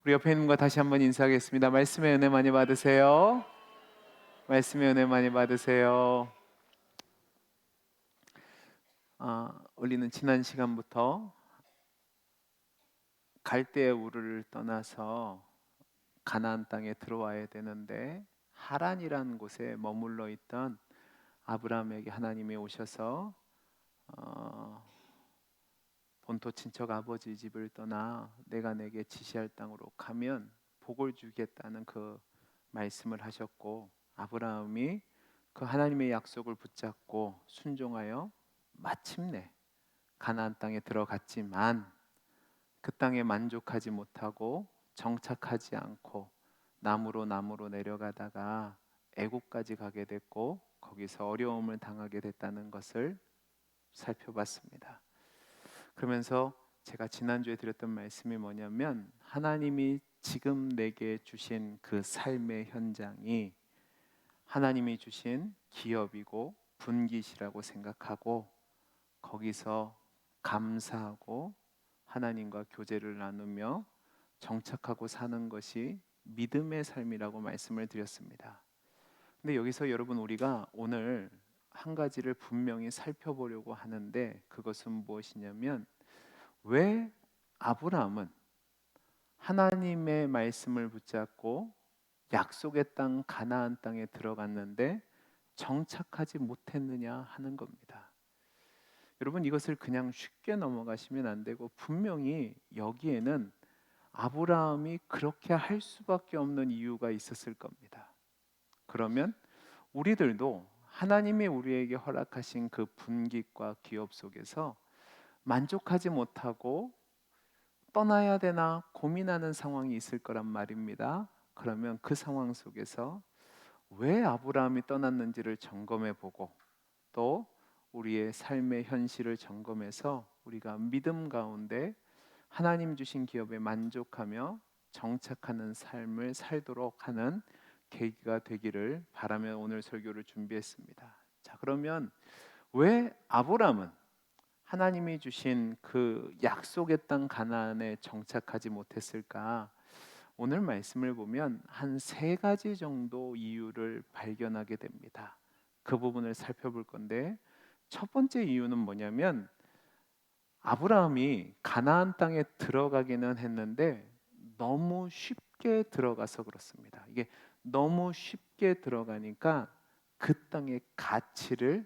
우리 옆에 있는 분과 다시 한번 인사하겠습니다. 말씀의 은혜 많이 받으세요. 말씀의 은혜 많이 받으세요. 우리는 지난 시간부터 갈대의 우르를 떠나서 가나안 땅에 들어와야 되는데 하란이라는 곳에 머물러 있던 아브라함에게 하나님이 오셔서 본토 친척 아버지 집을 떠나 내가 내게 지시할 땅으로 가면 복을 주겠다는 그 말씀을 하셨고, 아브라함이 그 하나님의 약속을 붙잡고 순종하여 마침내 가나안 땅에 들어갔지만 그 땅에 만족하지 못하고 정착하지 않고 남으로 내려가다가 애국까지 가게 됐고 거기서 어려움을 당하게 됐다는 것을 살펴봤습니다. 그러면서 제가 지난주에 드렸던 말씀이 뭐냐면, 하나님이 지금 내게 주신 그 삶의 현장이 하나님이 주신 기업이고 분깃이라고 생각하고 거기서 감사하고 하나님과 교제를 나누며 정착하고 사는 것이 믿음의 삶이라고 말씀을 드렸습니다. 근데 여기서 여러분, 우리가 오늘 한 가지를 분명히 살펴보려고 하는데, 그것은 무엇이냐면, 왜 아브라함은 하나님의 말씀을 붙잡고 약속의 땅 가나안 땅에 들어갔는데 정착하지 못했느냐 하는 겁니다. 여러분, 이것을 그냥 쉽게 넘어가시면 안 되고, 분명히 여기에는 아브라함이 그렇게 할 수밖에 없는 이유가 있었을 겁니다. 그러면 우리들도 하나님이 우리에게 허락하신 그 분깃과 기업 속에서 만족하지 못하고 떠나야 되나 고민하는 상황이 있을 거란 말입니다. 그러면 그 상황 속에서 왜 아브라함이 떠났는지를 점검해 보고, 또 우리의 삶의 현실을 점검해서 우리가 믿음 가운데 하나님 주신 기업에 만족하며 정착하는 삶을 살도록 하는 계기가 되기를 바라며 오늘 설교를 준비했습니다. 자, 그러면 왜 아브라함은 하나님이 주신 그 약속의 땅 가나안에 정착하지 못했을까? 오늘 말씀을 보면 한 세 가지 정도 이유를 발견하게 됩니다. 그 부분을 살펴볼 건데, 첫 번째 이유는 뭐냐면, 아브라함이 가나안 땅에 들어가기는 했는데 너무 쉽게 들어가서 그렇습니다. 이게 너무 쉽게 들어가니까 그 땅의 가치를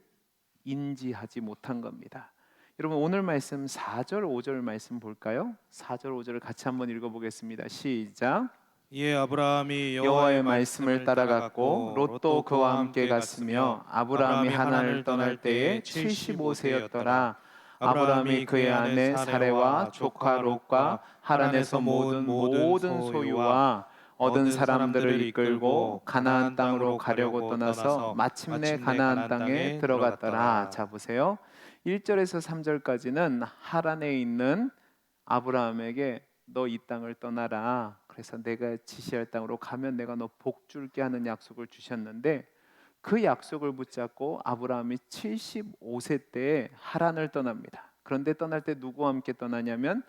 인지하지 못한 겁니다. 여러분, 오늘 말씀 4절 5절 말씀 볼까요? 4절 5절을 같이 한번 읽어보겠습니다. 시작. 이에 아브라함이 여호와의 여호와의 말씀을 말씀을 따라갔고 따라갔고 롯도 롯도 그와 그와 함께 함께 갔으며 갔으며 아브라함이 아브라함이 하란을 하란을 떠날 떠날 때에 때에 75세였더라. 75세였더라. 아브라함이 아브라함이 그의 그의 아내 아내 사레와 사레와 조카 조카 롯과 롯과 하란에서 하란에서 모든 모은 모든 모든 소유와 소유와 얻은 얻은 사람들을 사람들을 이끌고 이끌고 가나안 가나안 땅으로 땅으로 가려고 가려고 떠나서 떠나서 마침내 마침내 가나안 가나안 땅에 땅에 들어갔더라. 자, 들어갔더라. 보세요. 1절에서 3절까지는 하란에 있는 아브라함에게 너 이 땅을 떠나라. 그래서 내가 지시할 땅으로 가면 내가 너 복 줄게 하는 약속을 주셨는데, 그 약속을 붙잡고 아브라함이 75세 때에 하란을 떠납니다. 그런데 떠날 때 누구와 함께 떠나냐면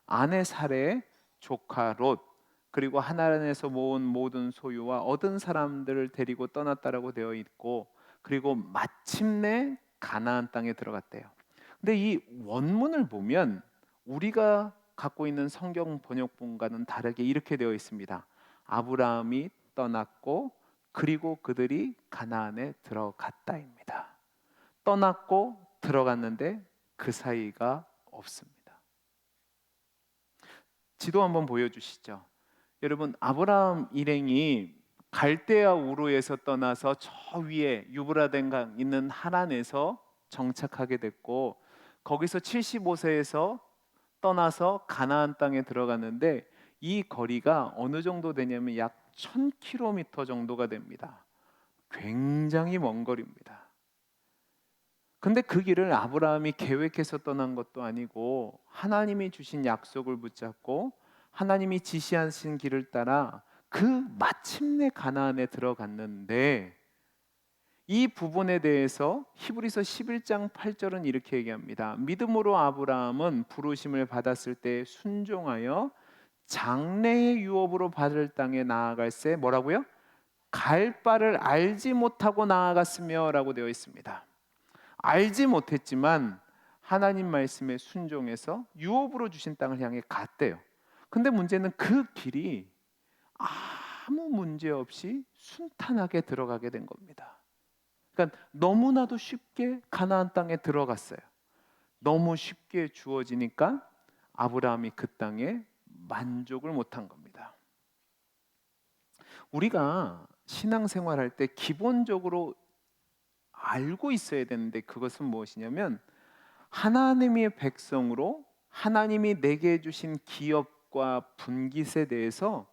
아내 사레, 조카 롯, 그리고 하란에서 모은 모든 소유와 얻은 사람들을 데리고 떠났다라고 되어 있고, 그리고 마침내 가나안 땅에 들어갔대요. 근데 이 원문을 보면 우리가 갖고 있는 성경 번역본과는 다르게 이렇게 되어 있습니다. 아브라함이 떠났고 그리고 그들이 가나안에 들어갔다입니다. 떠났고 들어갔는데 그 사이가 없습니다. 지도 한번 보여주시죠. 여러분, 아브라함 일행이 갈대아 우르에서 떠나서 저 위에 유브라덴강 있는 하란에서 정착하게 됐고, 거기서 75세에서 떠나서 가나안 땅에 들어갔는데 이 거리가 어느 정도 되냐면 약 1000km 정도가 됩니다. 굉장히 먼 거리입니다. 근데 그 길을 아브라함이 계획해서 떠난 것도 아니고 하나님이 주신 약속을 붙잡고 하나님이 지시하신 길을 따라 그 마침내 가나안에 들어갔는데, 이 부분에 대해서 히브리서 11장 8절은 이렇게 얘기합니다. 믿음으로 아브라함은 부르심을 받았을 때 순종하여 장래의 유업으로 받을 땅에 나아갈새 뭐라고요? 갈 바를 알지 못하고 나아갔으며 라고 되어 있습니다. 알지 못했지만 하나님 말씀에 순종해서 유업으로 주신 땅을 향해 갔대요. 근데 문제는 그 길이 아무 문제 없이 순탄하게 들어가게 된 겁니다. 그러니까 너무나도 쉽게 가나안 땅에 들어갔어요. 너무 쉽게 주어지니까 아브라함이 그 땅에 만족을 못한 겁니다. 우리가 신앙생활할 때 기본적으로 알고 있어야 되는데 그것은 무엇이냐면 하나님의 백성으로 하나님이 내게 주신 기업과 분깃에 대해서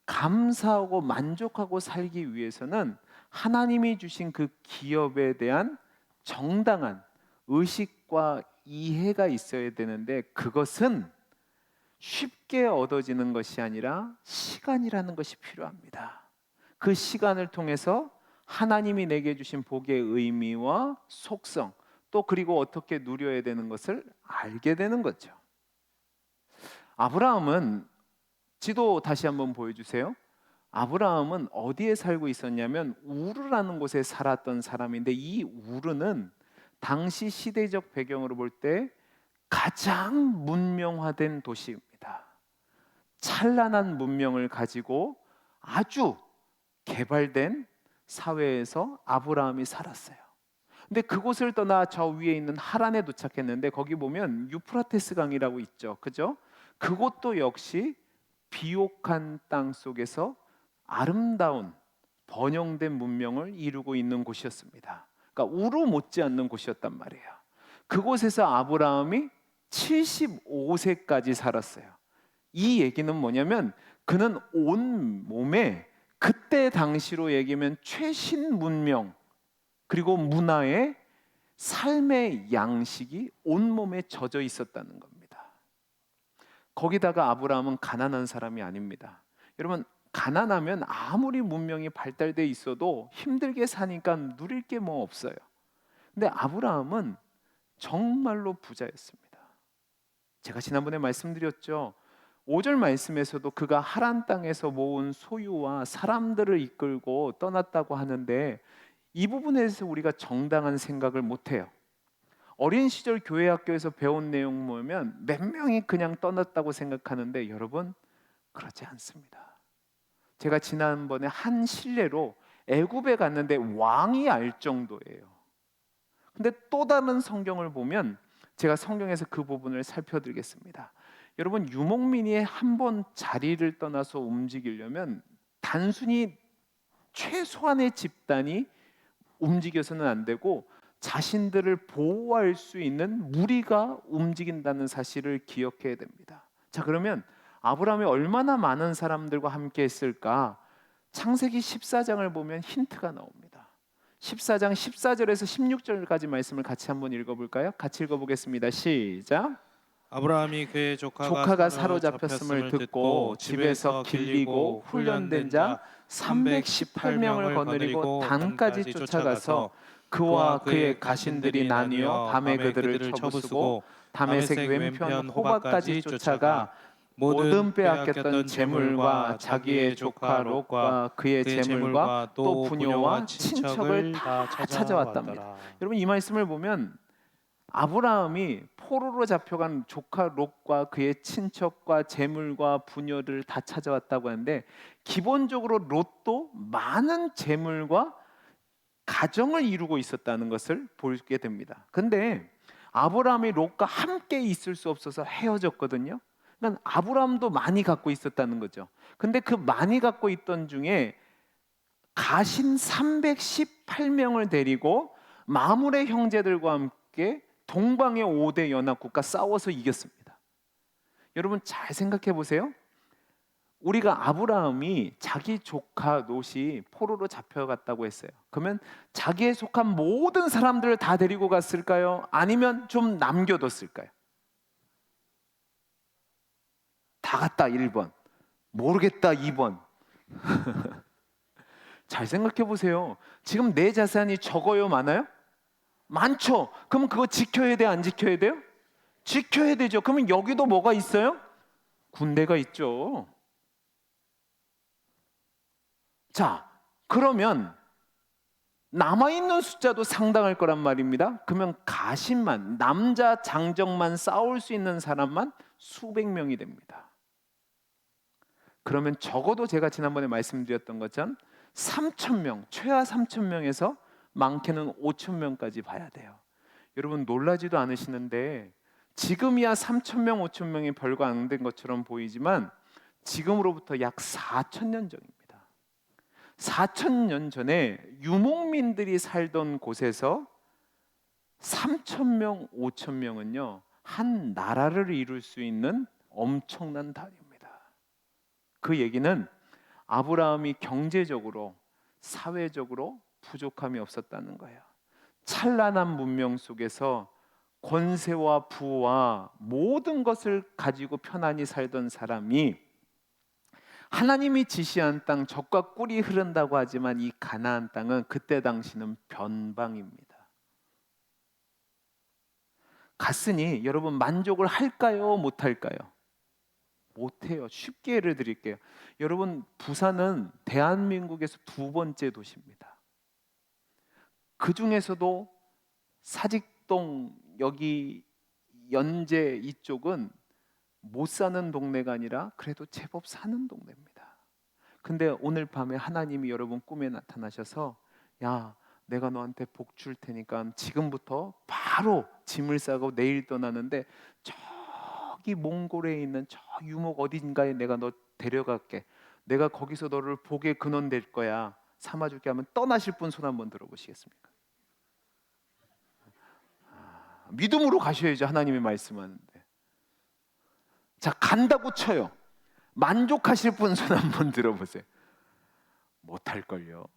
감사하고 만족하고 살기 위해서는 하나님이 주신 그 기업에 대한 정당한 의식과 이해가 있어야 되는데 그것은 쉽게 얻어지는 것이 아니라 시간이라는 것이 필요합니다. 그 시간을 통해서 하나님이 내게 주신 복의 의미와 속성 또 그리고 어떻게 누려야 되는 것을 알게 되는 거죠. 아브라함은 지도 다시 한번 보여주세요. 아브라함은 어디에 살고 있었냐면 우르라는 곳에 살았던 사람인데 이 우르는 당시 시대적 배경으로 볼 때 가장 문명화된 도시입니다. 찬란한 문명을 가지고 아주 개발된 사회에서 아브라함이 살았어요. 근데 그곳을 떠나 저 위에 있는 하란에 도착했는데 거기 보면 유프라테스 강이라고 있죠. 그죠? 그곳도 역시 비옥한 땅 속에서 아름다운 번영된 문명을 이루고 있는 곳이었습니다. 그러니까 우르 못지않는 곳이었단 말이에요. 그곳에서 아브라함이 75세까지 살았어요. 이 얘기는 뭐냐면 그는 온 몸에 그때 당시로 얘기하면 최신 문명 그리고 문화의 삶의 양식이 온몸에 젖어 있었다는 겁니다. 거기다가 아브라함은 가난한 사람이 아닙니다. 여러분 가난하면 아무리 문명이 발달돼 있어도 힘들게 사니까 누릴 게 뭐 없어요. 근데 아브라함은 정말로 부자였습니다. 제가 지난번에 말씀드렸죠. 5절 말씀에서도 그가 하란 땅에서 모은 소유와 사람들을 이끌고 떠났다고 하는데 이 부분에서 우리가 정당한 생각을 못해요. 어린 시절 교회 학교에서 배운 내용 보면 몇 명이 그냥 떠났다고 생각하는데 여러분 그렇지 않습니다. 제가 지난번에 한 실례로 애굽에 갔는데 왕이 알 정도예요. 근데 또 다른 성경을 보면 제가 성경에서 그 부분을 살펴드리겠습니다. 여러분 유목민이 한 번 자리를 떠나서 움직이려면 단순히 최소한의 집단이 움직여서는 안 되고 자신들을 보호할 수 있는 무리가 움직인다는 사실을 기억해야 됩니다. 자, 그러면 아브라함이 얼마나 많은 사람들과 함께 했을까? 창세기 14장을 보면 힌트가 나옵니다. 14장 14절에서 16절까지 말씀을 같이 한번 읽어볼까요? 같이 읽어보겠습니다. 시작. 아브라함이 그의 조카가 사로잡혔음을 듣고 집에서 길리고 훈련된 자 318명을 거느리고 단까지 쫓아가서 그와 그의 가신들이 나뉘어 밤에 그들을 쳐부수고 다메섹 왼편 호박까지 쫓아가 모든 빼앗겼던 재물과 자기의 조카 롯과 그의 재물과 또 부녀와 친척을 다 찾아왔답니다. 여러분 이 말씀을 보면 아브라함이 포로로 잡혀간 조카 롯과 그의 친척과 재물과 부녀를 다 찾아왔다고 하는데 기본적으로 롯도 많은 재물과 가정을 이루고 있었다는 것을 보게 됩니다. 근데 아브라함이 롯과 함께 있을 수 없어서 헤어졌거든요. 그러니까 아브라함도 많이 갖고 있었다는 거죠. 근데 그 많이 갖고 있던 중에 가신 318명을 데리고 마므레 형제들과 함께 동방의 5대 연합국과 싸워서 이겼습니다. 여러분 잘 생각해 보세요. 우리가 아브라함이 자기 조카 롯이 포로로 잡혀갔다고 했어요. 그러면 자기에 속한 모든 사람들을 다 데리고 갔을까요? 아니면 좀 남겨뒀을까요? 다 갔다 1번, 모르겠다 2번. 잘 생각해 보세요. 지금 내 자산이 적어요, 많아요? 많죠. 그럼 그거 지켜야 돼, 안 지켜야 돼요? 지켜야 되죠. 그러면 여기도 뭐가 있어요? 군대가 있죠. 자, 그러면 남아있는 숫자도 상당할 거란 말입니다. 그러면 가신만, 남자 장정만 싸울 수 있는 사람만 수백 명이 됩니다. 그러면 적어도 제가 지난번에 말씀드렸던 것처럼 3,000명, 최하 3,000명에서 많게는 5,000명까지 봐야 돼요. 여러분 놀라지도 않으시는데 지금이야 3,000명, 5,000명이 별거 안 된 것처럼 보이지만 지금으로부터 약 4,000년 전입니다. 4,000년 전에 유목민들이 살던 곳에서 3,000명, 5,000명은요 한 나라를 이룰 수 있는 엄청난 단위입니다. 그 얘기는 아브라함이 경제적으로, 사회적으로 부족함이 없었다는 거예요. 찬란한 문명 속에서 권세와 부와 모든 것을 가지고 편안히 살던 사람이 하나님이 지시한 땅, 젖과 꿀이 흐른다고 하지만 이 가나안 땅은 그때 당시는 변방입니다. 갔으니 여러분 만족을 할까요? 못할까요? 못해요. 쉽게 예를 드릴게요. 여러분 부산은 대한민국에서 두 번째 도시입니다. 그 중에서도 사직동 여기 연제 이쪽은 못 사는 동네가 아니라 그래도 제법 사는 동네입니다. 근데 오늘 밤에 하나님이 여러분 꿈에 나타나셔서 야, 내가 너한테 복 줄 테니까 지금부터 바로 짐을 싸고 내일 떠나는데 저기 몽골에 있는 저 유목 어딘가에 내가 너 데려갈게. 내가 거기서 너를 복의 근원 될 거야. 삼아줄게 하면 떠나실 분 손 한번 들어보시겠습니까? 믿음으로 가셔야죠. 하나님이 말씀하는데. 자, 간다고 쳐요. 만족하실 분 손 한번 들어보세요. 못할걸요.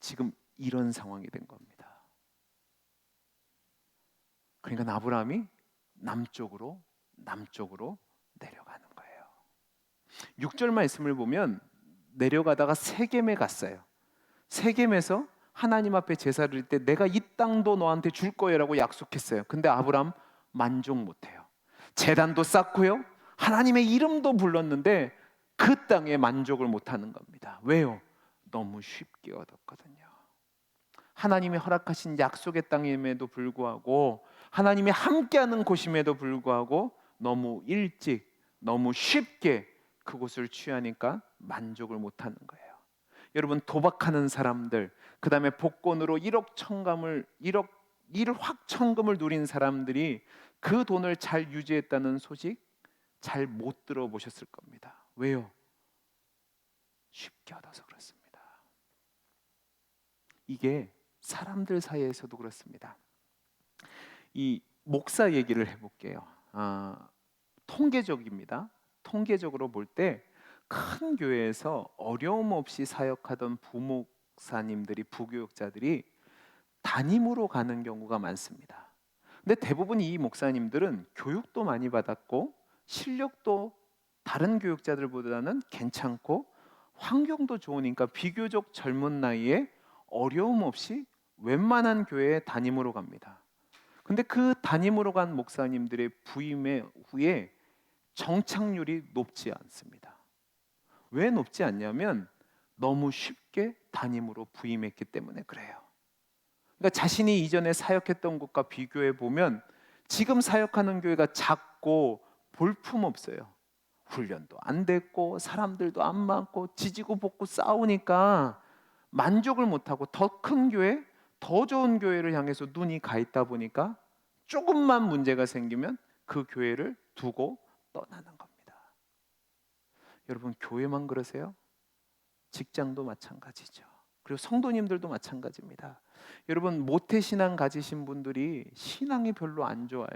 지금 이런 상황이 된 겁니다. 그러니까 아브라함이 남쪽으로 내려가는 거예요. 6절 말씀을 보면 내려가다가 세겜에 갔어요. 세겜에서 하나님 앞에 제사를 드릴 때 내가 이 땅도 너한테 줄 거예요라고 약속했어요. 근데 아브라함 만족 못해요. 제단도 쌓고요. 하나님의 이름도 불렀는데 그 땅에 만족을 못하는 겁니다. 왜요? 너무 쉽게 얻었거든요. 하나님이 허락하신 약속의 땅임에도 불구하고 하나님이 함께하는 곳임에도 불구하고 너무 일찍 너무 쉽게 그곳을 취하니까 만족을 못하는 거예요. 여러분 도박하는 사람들, 그 다음에 복권으로 1억 천금을 누린 사람들이 그 돈을 잘 유지했다는 소식 잘 못 들어보셨을 겁니다. 왜요? 쉽게 얻어서 그렇습니다. 이게 사람들 사이에서도 그렇습니다. 이 목사 얘기를 해볼게요. 통계적입니다. 통계적으로 볼 때 큰 교회에서 어려움 없이 사역하던 부목사님들이, 부교육자들이 담임으로 가는 경우가 많습니다. 근데 대부분 이 목사님들은 교육도 많이 받았고 실력도 다른 교육자들보다는 괜찮고 환경도 좋으니까 비교적 젊은 나이에 어려움 없이 웬만한 교회에 담임으로 갑니다. 근데 그 담임으로 간 목사님들의 부임 후에 정착률이 높지 않습니다. 왜 높지 않냐면 너무 쉽게 담임으로 부임했기 때문에 그래요. 그러니까 자신이 이전에 사역했던 곳과 비교해 보면 지금 사역하는 교회가 작고 볼품없어요. 훈련도 안 됐고 사람들도 안 많고 지지고 볶고 싸우니까 만족을 못하고 더 큰 교회, 더 좋은 교회를 향해서 눈이 가 있다 보니까 조금만 문제가 생기면 그 교회를 두고 떠나는 겁니다. 여러분 교회만 그러세요? 직장도 마찬가지죠. 그리고 성도님들도 마찬가지입니다. 여러분 모태신앙 가지신 분들이 신앙이 별로 안 좋아요.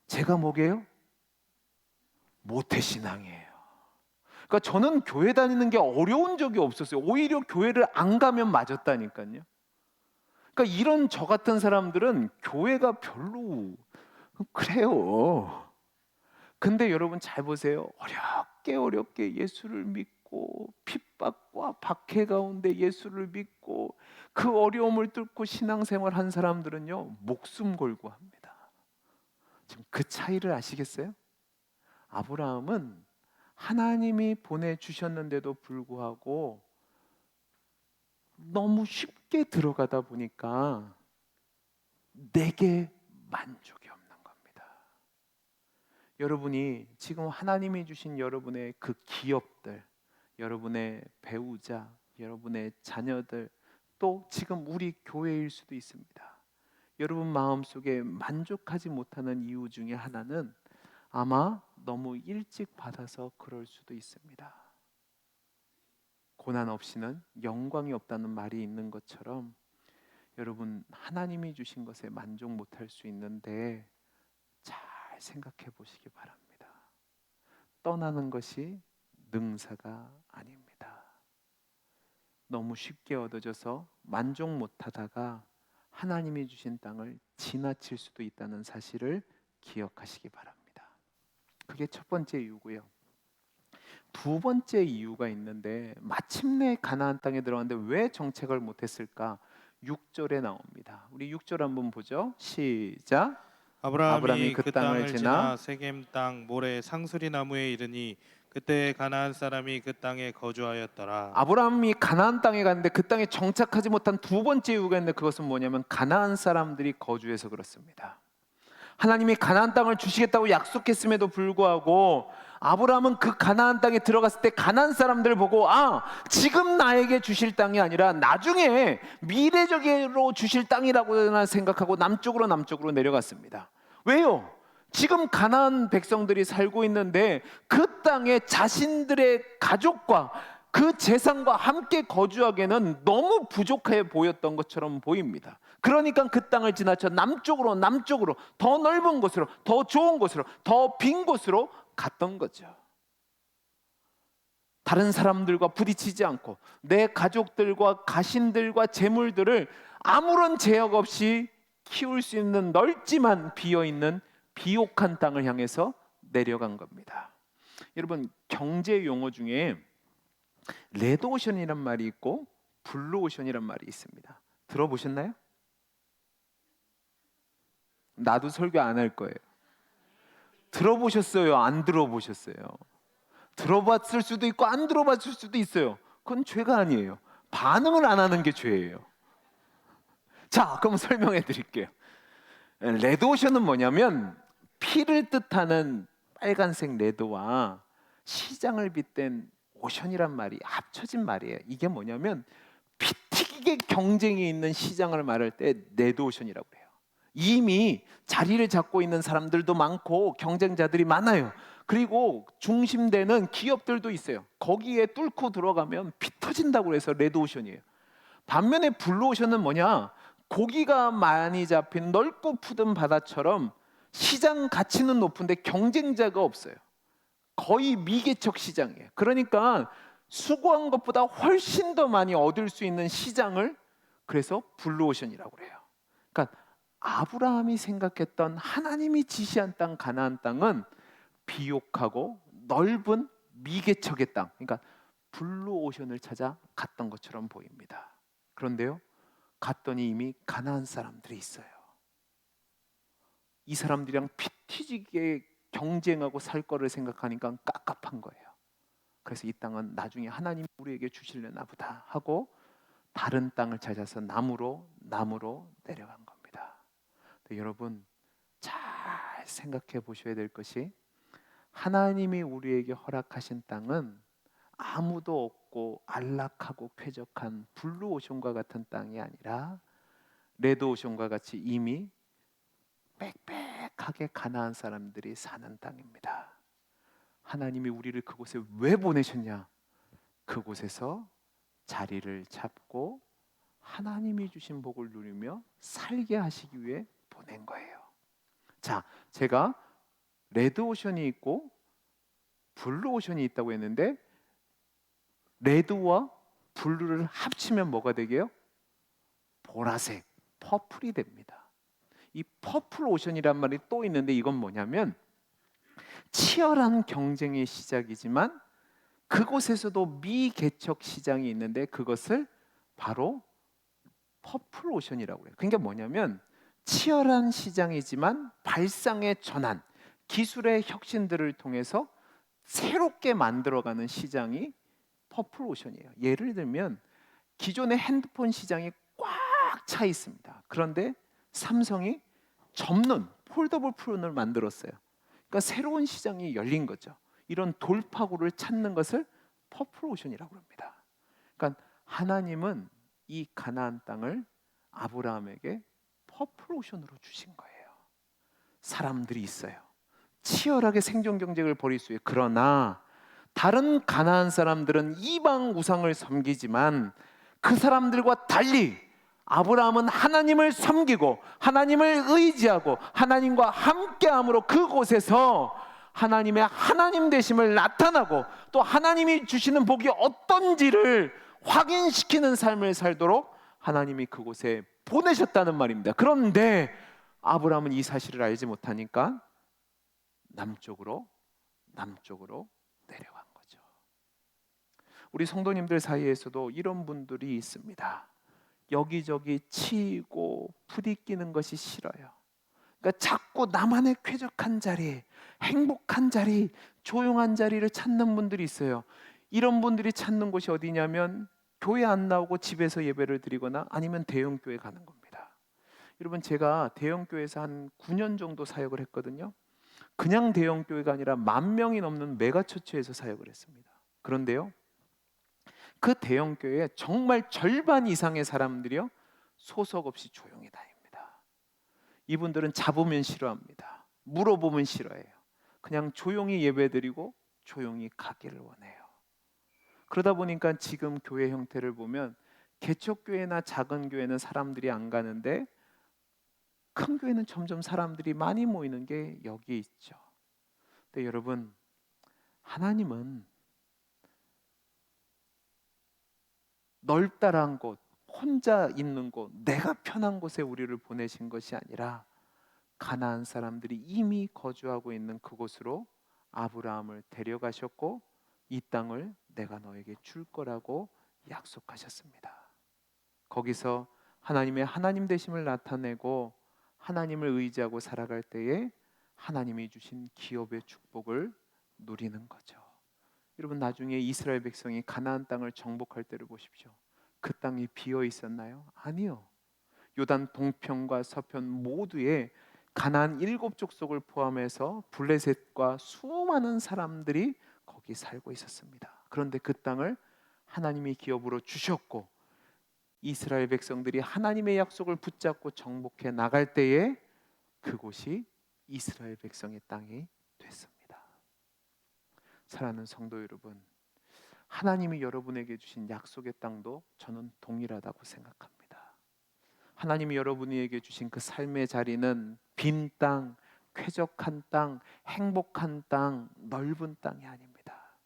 제가 뭐게요? 모태신앙이에요. 그러니까 저는 교회 다니는 게 어려운 적이 없었어요. 오히려 교회를 안 가면 맞았다니까요. 그러니까 이런 저 같은 사람들은 교회가 별로 그래요. 근데 여러분 잘 보세요. 어렵게 예수를 믿고 핍박과 박해 가운데 예수를 믿고 그 어려움을 뚫고 신앙생활 한 사람들은요 목숨 걸고 합니다. 지금 그 차이를 아시겠어요? 아브라함은 하나님이 보내주셨는데도 불구하고 너무 쉽게 들어가다 보니까 내게 만족이 없는 겁니다. 여러분이 지금 하나님이 주신 여러분의 그 기업들, 여러분의 배우자, 여러분의 자녀들, 또 지금 우리 교회일 수도 있습니다. 여러분 마음속에 만족하지 못하는 이유 중에 하나는 아마 너무 일찍 받아서 그럴 수도 있습니다. 고난 없이는 영광이 없다는 말이 있는 것처럼 여러분 하나님이 주신 것에 만족 못할 수 있는데 잘 생각해 보시기 바랍니다. 떠나는 것이 능사가 아닙니다. 너무 쉽게 얻어져서 만족 못하다가 하나님이 주신 땅을 지나칠 수도 있다는 사실을 기억하시기 바랍니다. 그게 첫 번째 이유고요. 두 번째 이유가 있는데 마침내 가나안 땅에 들어갔는데 왜 정착을 못했을까? 6절에 나옵니다. 우리 6절 한번 보죠. 시작. 아브라함이 그 땅을 지나 세겜 땅 모래 상수리 나무에 이르니 그때 가나안 사람이 그 땅에 거주하였더라. 아브라함이 가나안 땅에 갔는데 그 땅에 정착하지 못한 두 번째 이유가 있는데 그것은 뭐냐면 가나안 사람들이 거주해서 그렇습니다. 하나님이 가나안 땅을 주시겠다고 약속했음에도 불구하고 아브라함은 그 가나안 땅에 들어갔을 때 가나안 사람들을 보고 지금 나에게 주실 땅이 아니라 나중에 미래적으로 주실 땅이라고 생각하고 남쪽으로 내려갔습니다. 왜요? 지금 가나안 백성들이 살고 있는데 그 땅에 자신들의 가족과 그 재산과 함께 거주하기에는 너무 부족해 보였던 것처럼 보입니다. 그러니까 그 땅을 지나쳐 남쪽으로 더 넓은 곳으로, 더 좋은 곳으로, 더 빈 곳으로 갔던 거죠. 다른 사람들과 부딪히지 않고 내 가족들과 가신들과 재물들을 아무런 제약 없이 키울 수 있는 넓지만 비어있는 비옥한 땅을 향해서 내려간 겁니다. 여러분 경제 용어 중에 레드오션이란 말이 있고 블루오션이란 말이 있습니다. 들어보셨나요? 나도 설교 안 할 거예요. 들어보셨어요? 안 들어보셨어요? 들어봤을 수도 있고 안 들어봤을 수도 있어요. 그건 죄가 아니에요. 반응을 안 하는 게 죄예요. 자, 그럼 설명해 드릴게요. 레드오션은 뭐냐면 피를 뜻하는 빨간색 레드와 시장을 빗댄 오션이란 말이 합쳐진 말이에요. 이게 뭐냐면 피 튀기게 경쟁이 있는 시장을 말할 때 레드오션이라고 해요. 이미 자리를 잡고 있는 사람들도 많고 경쟁자들이 많아요. 그리고 중심되는 기업들도 있어요. 거기에 뚫고 들어가면 피 터진다고 해서 레드오션이에요. 반면에 블루오션은 뭐냐? 고기가 많이 잡힌 넓고 푸른 바다처럼 시장 가치는 높은데 경쟁자가 없어요. 거의 미개척 시장이에요. 그러니까 수고한 것보다 훨씬 더 많이 얻을 수 있는 시장을 그래서 블루오션이라고 해요. 그러니까 아브라함이 생각했던 하나님이 지시한 땅 가나안 땅은 비옥하고 넓은 미개척의 땅, 그러니까 블루오션을 찾아 갔던 것처럼 보입니다. 그런데요, 갔더니 이미 가나안 사람들이 있어요. 이 사람들이랑 피 튀지게 경쟁하고 살 거를 생각하니까 깝깝한 거예요. 그래서 이 땅은 나중에 하나님이 우리에게 주실려나 보다 하고 다른 땅을 찾아서 남으로 내려간 겁니다. 여러분 잘 생각해 보셔야 될 것이 하나님이 우리에게 허락하신 땅은 아무도 없고 안락하고 쾌적한 블루오션과 같은 땅이 아니라 레드오션과 같이 이미 빽빽하게 가나안 사람들이 사는 땅입니다. 하나님이 우리를 그곳에 왜 보내셨냐? 그곳에서 자리를 잡고 하나님이 주신 복을 누리며 살게 하시기 위해 보낸 거예요. 자, 제가 레드오션이 있고 블루오션이 있다고 했는데 레드와 블루를 합치면 뭐가 되게요? 보라색, 퍼플이 됩니다. 이 퍼플 오션이란 말이 또 있는데 이건 뭐냐면 치열한 경쟁의 시작이지만 그곳에서도 미개척 시장이 있는데 그것을 바로 퍼플 오션이라고 해요. 그러니까 뭐냐면 치열한 시장이지만 발상의 전환, 기술의 혁신들을 통해서 새롭게 만들어가는 시장이 퍼플오션이에요. 예를 들면 기존의 핸드폰 시장이 꽉 차 있습니다. 그런데 삼성이 접는 폴더블 폰을 만들었어요. 그러니까 새로운 시장이 열린 거죠. 이런 돌파구를 찾는 것을 퍼플오션이라고 합니다. 그러니까 하나님은 이 가나안 땅을 아브라함에게 퍼플오션으로 주신 거예요. 사람들이 있어요. 치열하게 생존 경쟁을 벌일 수 있어요. 그러나 다른 가나안 사람들은 이방 우상을 섬기지만 그 사람들과 달리 아브라함은 하나님을 섬기고 하나님을 의지하고 하나님과 함께함으로 그곳에서 하나님의 하나님 되심을 나타나고 또 하나님이 주시는 복이 어떤지를 확인시키는 삶을 살도록 하나님이 그곳에 보내셨다는 말입니다. 그런데 아브라함은 이 사실을 알지 못하니까 남쪽으로 내려간 거죠. 우리 성도님들 사이에서도 이런 분들이 있습니다. 여기저기 치이고 부딪히는 것이 싫어요. 그러니까 자꾸 나만의 쾌적한 자리, 행복한 자리, 조용한 자리를 찾는 분들이 있어요. 이런 분들이 찾는 곳이 어디냐면 교회 안 나오고 집에서 예배를 드리거나 아니면 대형교회 가는 겁니다. 여러분, 제가 대형교회에서 한 9년 정도 사역을 했거든요. 그냥 대형교회가 아니라 10,000명이 넘는 메가처치에서 사역을 했습니다. 그런데요, 그 대형교회에 정말 절반 이상의 사람들이요 소속 없이 조용히 다닙니다. 이분들은 잡으면 싫어합니다. 물어보면 싫어해요. 그냥 조용히 예배드리고 조용히 가기를 원해요. 그러다 보니까 지금 교회 형태를 보면 개척교회나 작은 교회는 사람들이 안 가는데 큰 교회는 점점 사람들이 많이 모이는 게 여기에 있죠. 근데 여러분, 하나님은 넓다란 곳, 혼자 있는 곳, 내가 편한 곳에 우리를 보내신 것이 아니라 가나안 사람들이 이미 거주하고 있는 그곳으로 아브라함을 데려가셨고 이 땅을 내가 너에게 줄 거라고 약속하셨습니다. 거기서 하나님의 하나님 되심을 나타내고 하나님을 의지하고 살아갈 때에 하나님이 주신 기업의 축복을 누리는 거죠. 여러분, 나중에 이스라엘 백성이 가나안 땅을 정복할 때를 보십시오. 그 땅이 비어 있었나요? 아니요. 요단 동편과 서편 모두에 가나안 7족속을 포함해서 블레셋과 수많은 사람들이 거기 살고 있었습니다. 그런데 그 땅을 하나님이 기업으로 주셨고 이스라엘 백성들이 하나님의 약속을 붙잡고 정복해 나갈 때에 그곳이 이스라엘 백성의 땅이 됐습니다. 사랑하는 성도 여러분, 하나님이 여러분에게 주신 약속의 땅도 저는 동일하다고 생각합니다. 하나님이 여러분에게 주신 그 삶의 자리는 빈 땅, 쾌적한 땅, 행복한 땅, 넓은 땅이 아닙니다.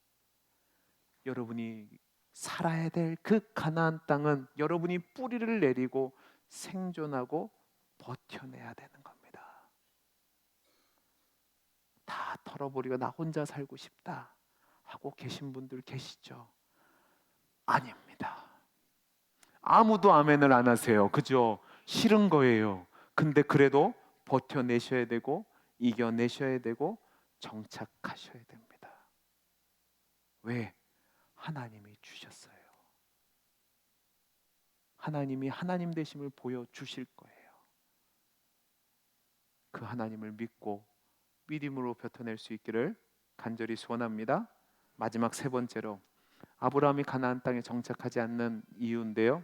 여러분이 살아야 될 그 가나안 땅은 여러분이 뿌리를 내리고 생존하고 버텨내야 되는 겁니다. 다 털어버리고 나 혼자 살고 싶다 하고 계신 분들 계시죠? 아닙니다. 아무도 아멘을 안 하세요. 그죠? 싫은 거예요. 근데 그래도 버텨내셔야 되고 이겨내셔야 되고 정착하셔야 됩니다. 왜? 하나님이 주셨어요. 하나님이 하나님 되심을 보여주실 거예요. 그 하나님을 믿고 믿음으로 뱉어낼 수 있기를 간절히 소원합니다. 마지막 세 번째로 아브라함이 가나안 땅에 정착하지 않는 이유인데요.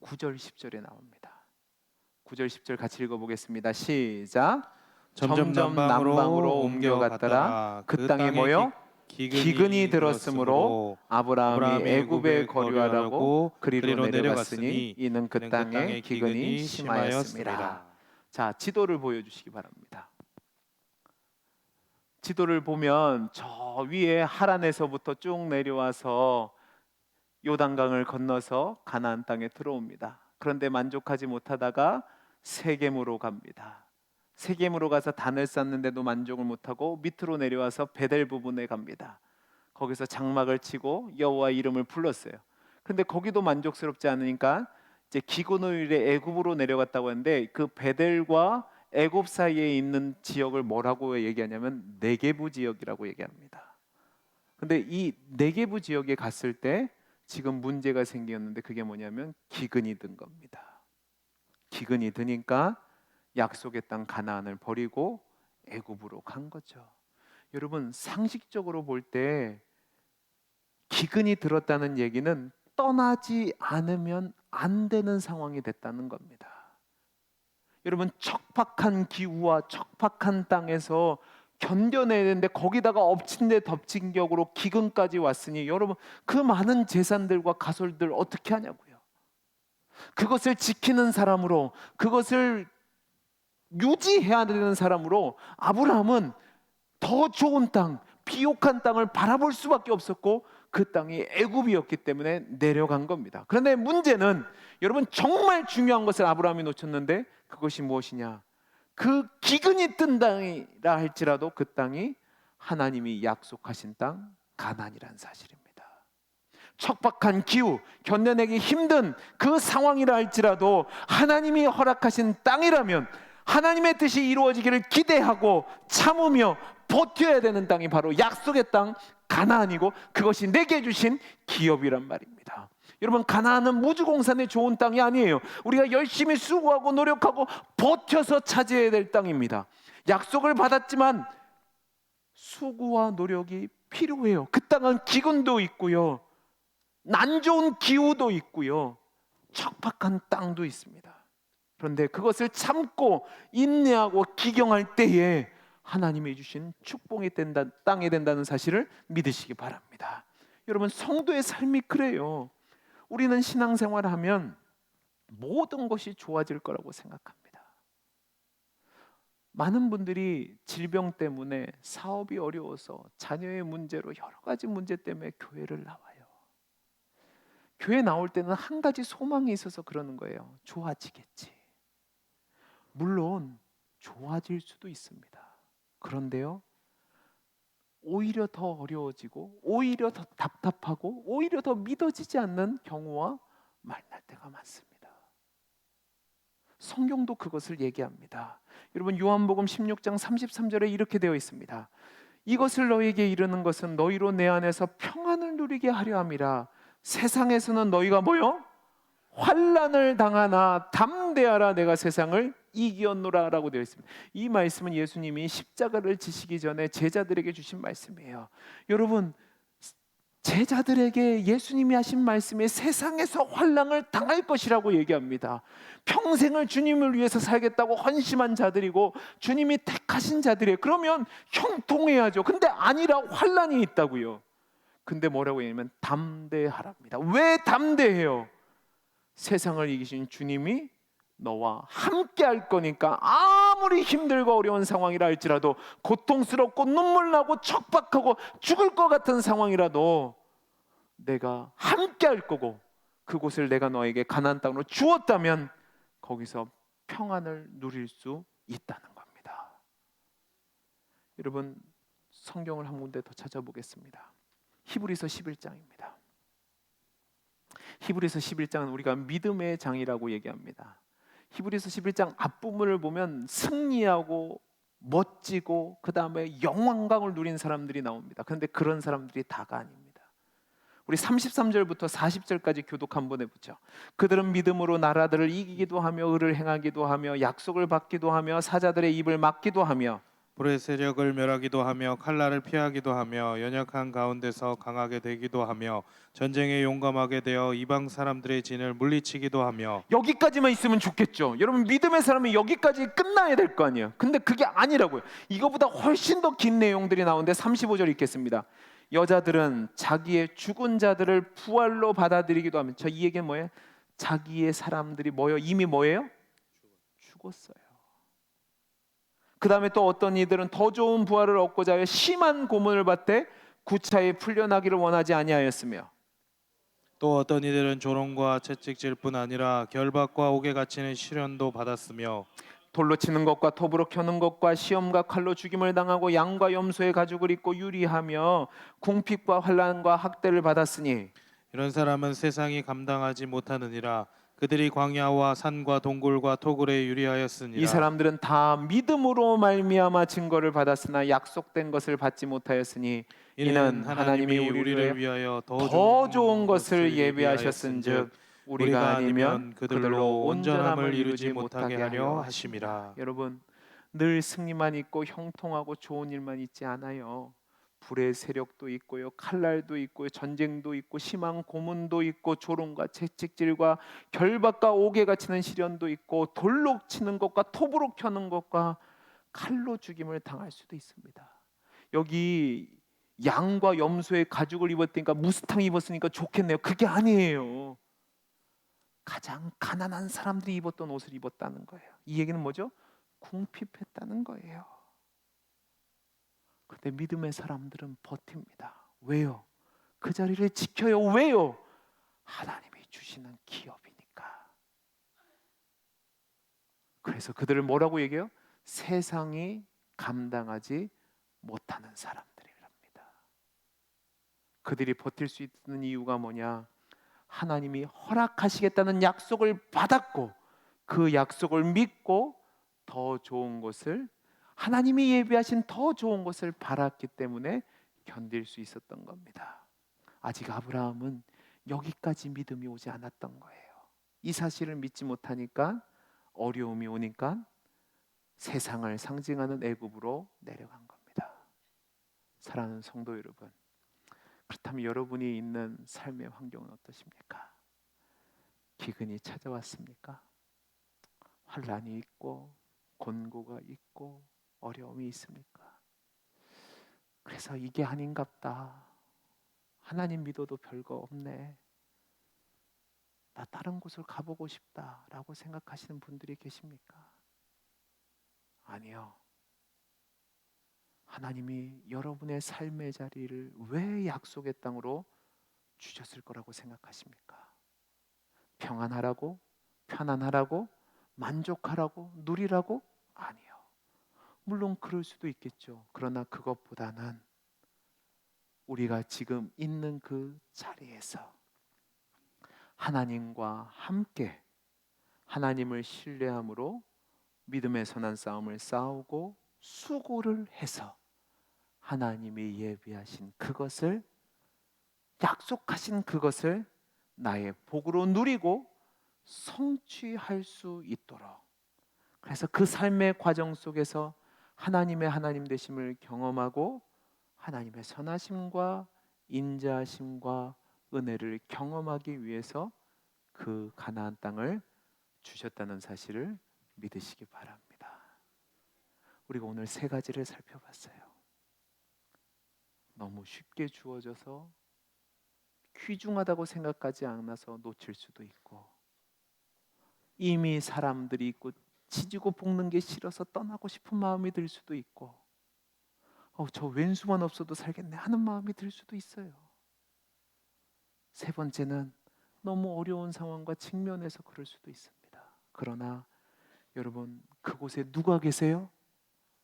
9절 10절에 나옵니다. 9절 10절 같이 읽어보겠습니다. 시작. 점점 남방으로 옮겨갔더라. 그 땅에 뭐요? 기근이 들었으므로 아브라함이 애굽에 거류하라고 그리로 내려갔으니 이는 그 땅에 기근이 심하였습니다. 자, 지도를 보여주시기 바랍니다. 지도를 보면 저 위에 하란에서부터 쭉 내려와서 요단강을 건너서 가나안 땅에 들어옵니다. 그런데 만족하지 못하다가 세겜으로 갑니다. 세겜으로 가서 단을 쌓는데도 만족을 못하고 밑으로 내려와서 베델 부분에 갑니다. 거기서 장막을 치고 여호와 이름을 불렀어요. 그런데 거기도 만족스럽지 않으니까 이제 기근노일에 애굽으로 내려갔다고 하는데 그 베델과 애굽 사이에 있는 지역을 뭐라고 얘기하냐면 네게부 지역이라고 얘기합니다. 근데 이 네게부 지역에 갔을 때 지금 문제가 생겼는데 그게 뭐냐면 기근이 든 겁니다. 기근이 드니까 약속의 땅 가나안을 버리고 애굽으로 간 거죠. 여러분 상식적으로 볼 때 기근이 들었다는 얘기는 떠나지 않으면 안 되는 상황이 됐다는 겁니다. 여러분 척박한 기후와 척박한 땅에서 견뎌내야 되는데 거기다가 엎친 데 덮친 격으로 기근까지 왔으니 여러분 그 많은 재산들과 가솔들 어떻게 하냐고요. 그것을 지키는 사람으로 그것을 유지해야 되는 사람으로 아브라함은 더 좋은 땅, 비옥한 땅을 바라볼 수밖에 없었고 그 땅이 애굽이었기 때문에 내려간 겁니다. 그런데 문제는 여러분 정말 중요한 것을 아브라함이 놓쳤는데 그것이 무엇이냐? 그 기근이 뜬 땅이라 할지라도 그 땅이 하나님이 약속하신 땅 가나안이라는 사실입니다. 척박한 기후, 견뎌내기 힘든 그 상황이라 할지라도 하나님이 허락하신 땅이라면 하나님의 뜻이 이루어지기를 기대하고 참으며 버텨야 되는 땅이 바로 약속의 땅 가나안이고 그것이 내게 주신 기업이란 말입니다. 여러분 가나안은 무주공산의 좋은 땅이 아니에요. 우리가 열심히 수고하고 노력하고 버텨서 차지해야 될 땅입니다. 약속을 받았지만 수고와 노력이 필요해요. 그 땅은 기근도 있고요, 난 좋은 기후도 있고요, 척박한 땅도 있습니다. 그런데 그것을 참고 인내하고 기경할 때에 하나님이 주신 축복이 된다, 땅이 된다는 사실을 믿으시기 바랍니다. 여러분 성도의 삶이 그래요. 우리는 신앙생활을 하면 모든 것이 좋아질 거라고 생각합니다. 많은 분들이 질병 때문에 사업이 어려워서 자녀의 문제로 여러 가지 문제 때문에 교회를 나와요. 교회 나올 때는 한 가지 소망이 있어서 그러는 거예요. 좋아지겠지. 물론 좋아질 수도 있습니다. 그런데요, 오히려 더 어려워지고 오히려 더 답답하고 오히려 더 믿어지지 않는 경우와 만날 때가 많습니다. 성경도 그것을 얘기합니다. 여러분 요한복음 16장 33절에 이렇게 되어 있습니다. 이것을 너희에게 이르는 것은 너희로 내 안에서 평안을 누리게 하려 함이라. 세상에서는 너희가 뭐요? 환난을 당하나 담대하라 내가 세상을 이기었노라 라고 되어 있습니다. 이 말씀은 예수님이 십자가를 지시기 전에 제자들에게 주신 말씀이에요. 여러분 제자들에게 예수님이 하신 말씀이 세상에서 환난을 당할 것이라고 얘기합니다. 평생을 주님을 위해서 살겠다고 헌신한 자들이고 주님이 택하신 자들이에요. 그러면 형통해야죠. 근데 아니라 환난이 있다고요. 근데 뭐라고 얘기하면 담대하랍니다. 왜 담대해요? 세상을 이기신 주님이 너와 함께 할 거니까 아무리 힘들고 어려운 상황이라 할지라도 고통스럽고 눈물 나고 척박하고 죽을 것 같은 상황이라도 내가 함께 할 거고 그곳을 내가 너에게 가나안 땅으로 주었다면 거기서 평안을 누릴 수 있다는 겁니다. 여러분 성경을 한 군데 더 찾아보겠습니다. 히브리서 11장입니다. 히브리서 11장은 우리가 믿음의 장이라고 얘기합니다. 히브리서 11장 앞부분을 보면 승리하고 멋지고 그 다음에 영광을 누린 사람들이 나옵니다. 그런데 그런 사람들이 다가 아닙니다. 우리 33절부터 40절까지 교독 한번 해보죠. 그들은 믿음으로 나라들을 이기기도 하며 의를 행하기도 하며 약속을 받기도 하며 사자들의 입을 막기도 하며 불의 세력을 멸하기도 하며 칼날을 피하기도 하며 연약한 가운데서 강하게 되기도 하며 전쟁에 용감하게 되어 이방 사람들의 진을 물리치기도 하며. 여기까지만 있으면 좋겠죠. 여러분 믿음의 사람이 여기까지 끝나야 될 거 아니에요. 근데 그게 아니라고요. 이거보다 훨씬 더 긴 내용들이 나오는데 35절 읽겠습니다. 여자들은 자기의 죽은 자들을 부활로 받아들이기도 하며. 이 얘기는 뭐예요? 자기의 사람들이 뭐예요? 이미 뭐예요? 죽었어요. 그 다음에 또 어떤 이들은 더 좋은 부활을 얻고자 하여 심한 고문을 받되 구차히 풀려나기를 원하지 아니하였으며 또 어떤 이들은 조롱과 채찍질 뿐 아니라 결박과 옥에 갇히는 시련도 받았으며 돌로 치는 것과 톱으로 켜는 것과 시험과 칼로 죽임을 당하고 양과 염소의 가죽을 입고 유리하며 궁핍과 환난과 학대를 받았으니 이런 사람은 세상이 감당하지 못하느니라. 그들이 광야와 산과 동굴과 토굴에 이 유리하였으니라. 사람들은 다 믿음으로 말미암아 증거를 받았으나 약속된 것을 받지 못하였으니 이는 이는 하나님이 하나님이 우리를 위하여 우리를 위하여 더 좋은 것을 것을 예비하셨은즉 우리가 아니면 그들로 온전함을 이루지 못하게 하려 하심이라. 여러분, 늘 승리만 있고 형통하고 좋은 일만 있지 않아요. 불의 세력도 있고요, 칼날도 있고요, 전쟁도 있고, 심한 고문도 있고, 조롱과 채찍질과 결박과 옥에 갇히는 시련도 있고, 돌로 치는 것과 톱으로 켜는 것과 칼로 죽임을 당할 수도 있습니다. 여기 양과 염소의 가죽을 입었으니까 무스탕 입었으니까 좋겠네요. 그게 아니에요. 가장 가난한 사람들이 입었던 옷을 입었다는 거예요. 이 얘기는 뭐죠? 궁핍했다는 거예요. 그런데 믿음의 사람들은 버팁니다. 왜요? 그 자리를 지켜요. 왜요? 하나님이 주시는 기업이니까. 그래서 그들을 뭐라고 얘기해요? 세상이 감당하지 못하는 사람들이랍니다. 그들이 버틸 수 있는 이유가 뭐냐? 하나님이 허락하시겠다는 약속을 받았고 그 약속을 믿고 더 좋은 것을, 하나님이 예비하신 더 좋은 것을 바랐기 때문에 견딜 수 있었던 겁니다. 아직 아브라함은 여기까지 믿음이 오지 않았던 거예요. 이 사실을 믿지 못하니까 어려움이 오니까 세상을 상징하는 애굽으로 내려간 겁니다. 사랑하는 성도 여러분, 그렇다면 여러분이 있는 삶의 환경은 어떠십니까? 기근이 찾아왔습니까? 환란이 있고 곤고가 있고 어려움이 있습니까? 그래서 이게 아닌갑다. 하나님 믿어도 별거 없네. 나 다른 곳을 가보고 싶다라고 생각하시는 분들이 계십니까? 아니요. 하나님이 여러분의 삶의 자리를 왜 약속의 땅으로 주셨을 거라고 생각하십니까? 평안하라고? 편안하라고? 만족하라고? 누리라고? 아니요. 물론 그럴 수도 있겠죠. 그러나 그것보다는 우리가 지금 있는 그 자리에서 하나님과 함께 하나님을 신뢰함으로 믿음의 선한 싸움을 싸우고 수고를 해서 하나님이 예비하신 그것을, 약속하신 그것을 나의 복으로 누리고 성취할 수 있도록, 그래서 그 삶의 과정 속에서 하나님의 하나님 되심을 경험하고 하나님의 선하심과 인자하심과 은혜를 경험하기 위해서 그 가나안 땅을 주셨다는 사실을 믿으시기 바랍니다. 우리가 오늘 세 가지를 살펴봤어요. 너무 쉽게 주어져서 귀중하다고 생각하지 않아서 놓칠 수도 있고, 이미 사람들이 있고 지지고 볶는 게 싫어서 떠나고 싶은 마음이 들 수도 있고, 저 왼수만 없어도 살겠네 하는 마음이 들 수도 있어요. 세 번째는 너무 어려운 상황과 직면해서 그럴 수도 있습니다. 그러나 여러분, 그곳에 누가 계세요?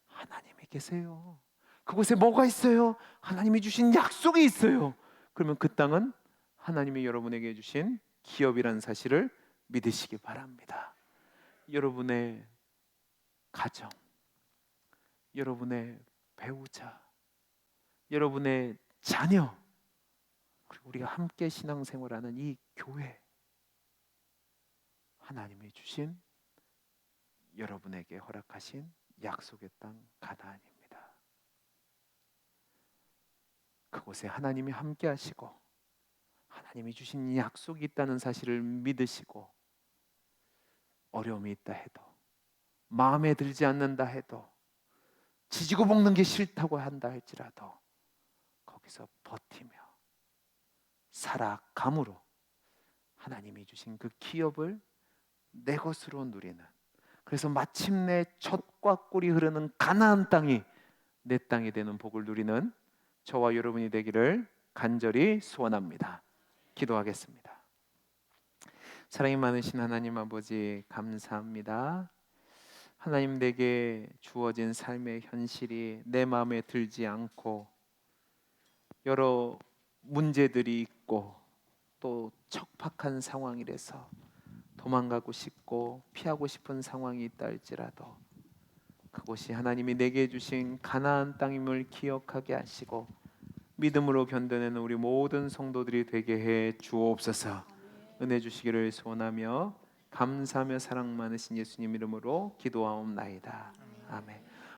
하나님이 계세요. 그곳에 뭐가 있어요? 하나님이 주신 약속이 있어요. 그러면 그 땅은 하나님이 여러분에게 주신 기업이라는 사실을 믿으시기 바랍니다. 여러분의 가정, 여러분의 배우자, 여러분의 자녀, 그리고 우리가 함께 신앙생활하는 이 교회, 하나님이 주신, 여러분에게 허락하신 약속의 땅 가나안입니다. 그곳에 하나님이 함께 하시고 하나님이 주신 약속이 있다는 사실을 믿으시고, 어려움이 있다 해도, 마음에 들지 않는다 해도, 지지고 볶는 게 싫다고 한다 할지라도 거기서 버티며 살아감으로 하나님이 주신 그 기업을 내 것으로 누리는, 그래서 마침내 젖과 꿀이 흐르는 가나안 땅이 내 땅이 되는 복을 누리는 저와 여러분이 되기를 간절히 소원합니다. 기도하겠습니다. 사랑이 많으신 하나님 아버지, 감사합니다. 하나님, 내게 주어진 삶의 현실이 내 마음에 들지 않고 여러 문제들이 있고 또 척박한 상황이라서 도망가고 싶고 피하고 싶은 상황이 있다 할지라도 그곳이 하나님이 내게 주신 가나안 땅임을 기억하게 하시고 믿음으로 견뎌내는 우리 모든 성도들이 되게 해 주옵소서. 은혜 주시기를 소원하며 감사하며 사랑 많으신 예수님 이름으로 기도하옵나이다. 아멘.